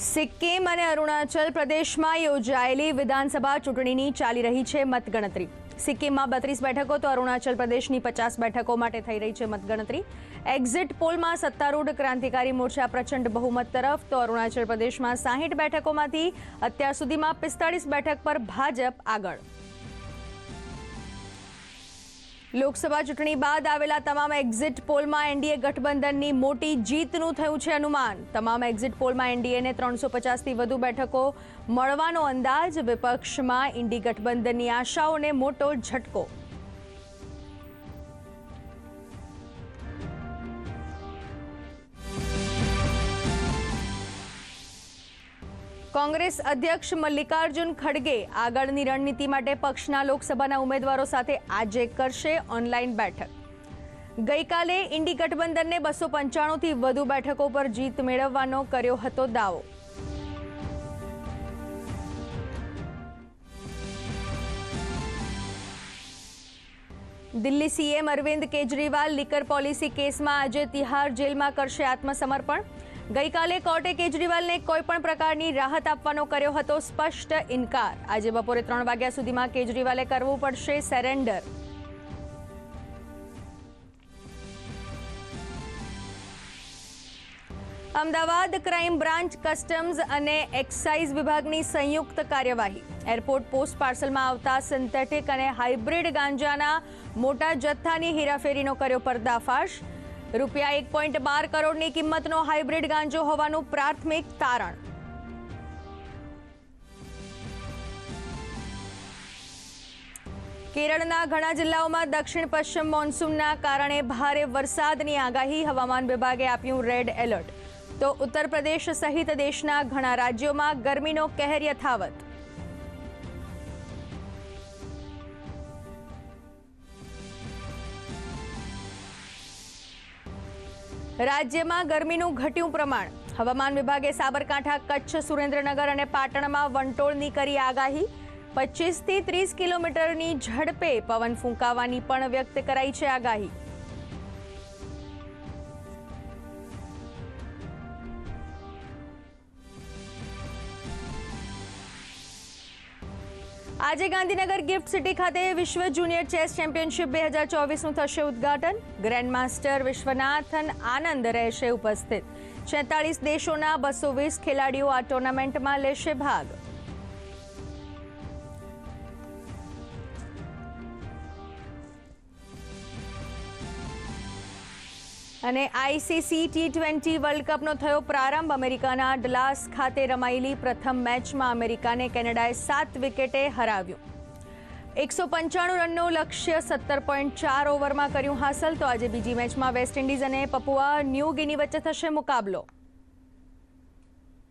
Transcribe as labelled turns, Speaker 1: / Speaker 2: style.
Speaker 1: સિક્કિમ અને અરુણાચલ પ્રદેશમાં યોજાયેલી વિધાનસભા ચૂંટણીની ચાલી રહી છે મતગણતરી। સિક્કિમમાં 32 બેઠકો તો અરુણાચલ પ્રદેશની 50 બેઠકો માટે થઈ રહી છે મતગણતરી। એક્ઝિટ પોલમાં સત્તારૂઢ ક્રાંતિકારી મોરચા પ્રચંડ બહુમત તરફ તો અરુણાચલ પ્રદેશમાં 60 બેઠકોમાંથી અત્યાર સુધીમાં 45 બેઠક પર ભાજપ આગળ। લોકસભા ચૂંટણી બાદ આવેલા તમામ એક્ઝિટ પોલમાં એનડીએ ગઠબંધનની મોટી જીતનું થયું છે અનુમાન। તમામ એક્ઝિટ પોલમાં એનડીએને 350થી વધુ બેઠકો મળવાનો અંદાજ। વિપક્ષમાં ઇન્ડી ગઠબંધનની આશાઓને મોટો ઝટકો। કોંગ્રેસ અધ્યક્ષ મલ્લિકાર્જુન ખડગે આગળની રણનીતિ માટે પક્ષના લોકસભાના ઉમેદવારો સાથે આજે કરશે ઓનલાઈન બેઠક। ગઈકાલે ઇન્ડી ગઠબંધનને 295થી વધુ બેઠકો પર જીત મેળવવાનો કર્યો હતો દાવો। Delhi CM Arvind Kejriwal liquor policy કેસમાં આજે તિહાર જેલમાં કરશે આત્મસમર્પણ। ગઈકાલે કોર્ટે કેજરીવાલને કોઈપણ પ્રકારની રાહત આપવાનો કર્યો હતો સ્પષ્ટ ઇનકાર। આજે બપોરે 3 વાગ્યા સુધીમાં કેજરીવાલે કરવું પડશે surrender. Ahmedabad crime branch customs અને એક્સાઇઝ વિભાગની સંયુક્ત કાર્યવાહી। એરપોર્ટ પોસ્ટ પાર્સલમાં આવતા સિન્થેટિક અને હાઇબ્રિડ ગાંજાના મોટા જથ્થાની હેરાફેરીનો કર્યો પર્દાફાશ। રૂપિયા 1.12 કરોડની કિંમતનો હાઇબ્રિડ ગાંજો હોવાનું પ્રાથમિક તારણ। કેરળના ઘણા જિલ્લાઓમાં દક્ષિણ પશ્ચિમ મોન્સૂનના કારણે ભારે વરસાદની આગાહી। હવામાન વિભાગે આપ્યું રેડ એલર્ટ। તો ઉત્તર પ્રદેશ સહિત દેશના ઘણા રાજ્યોમાં ગરમીનો કહેર યથાવત। રાજ્યમાં ગરમીનું ઘટ્યું પ્રમાણ। હવામાન વિભાગે સાબરકાંઠા, કચ્છ, સુરેન્દ્રનગર અને પાટણમાં વંટોળની કરી આગાહી। 25થી 30 કિલોમીટરની ઝડપે પવન ફૂંકાવાની પણ વ્યક્ત કરાઈ છે આગાહી। આજે ગાંધીનગર ગિફ્ટ સિટી ખાતે વિશ્વ જુનિયર ચેસ ચેમ્પિયનશિપ 2024નું થશે ઉદ્ઘાટન। ગ્રેન્ડમાસ્ટર વિશ્વનાથન આનંદ રહેશે ઉપસ્થિત। 46 દેશોના 220 ખેલાડીઓ આ ટુર્નામેન્ટમાં લેશે ભાગ। અને આઈસીસી T20 વર્લ્ડ કપનો થયો પ્રારંભ। અમેરિકાના ડલાસ ખાતે રમાયેલી પ્રથમ મેચમાં અમેરિકાને કેનેડાએ 7 વિકેટે હરાવ્યું। 195 રનનું લક્ષ્ય 17.4 ઓવરમાં કર્યું હાંસલ। તો આજે બીજી મેચમાં વેસ્ટ ઇન્ડિઝ અને પપુઆ ન્યૂ ગિની વચ્ચે થશે મુકાબલો।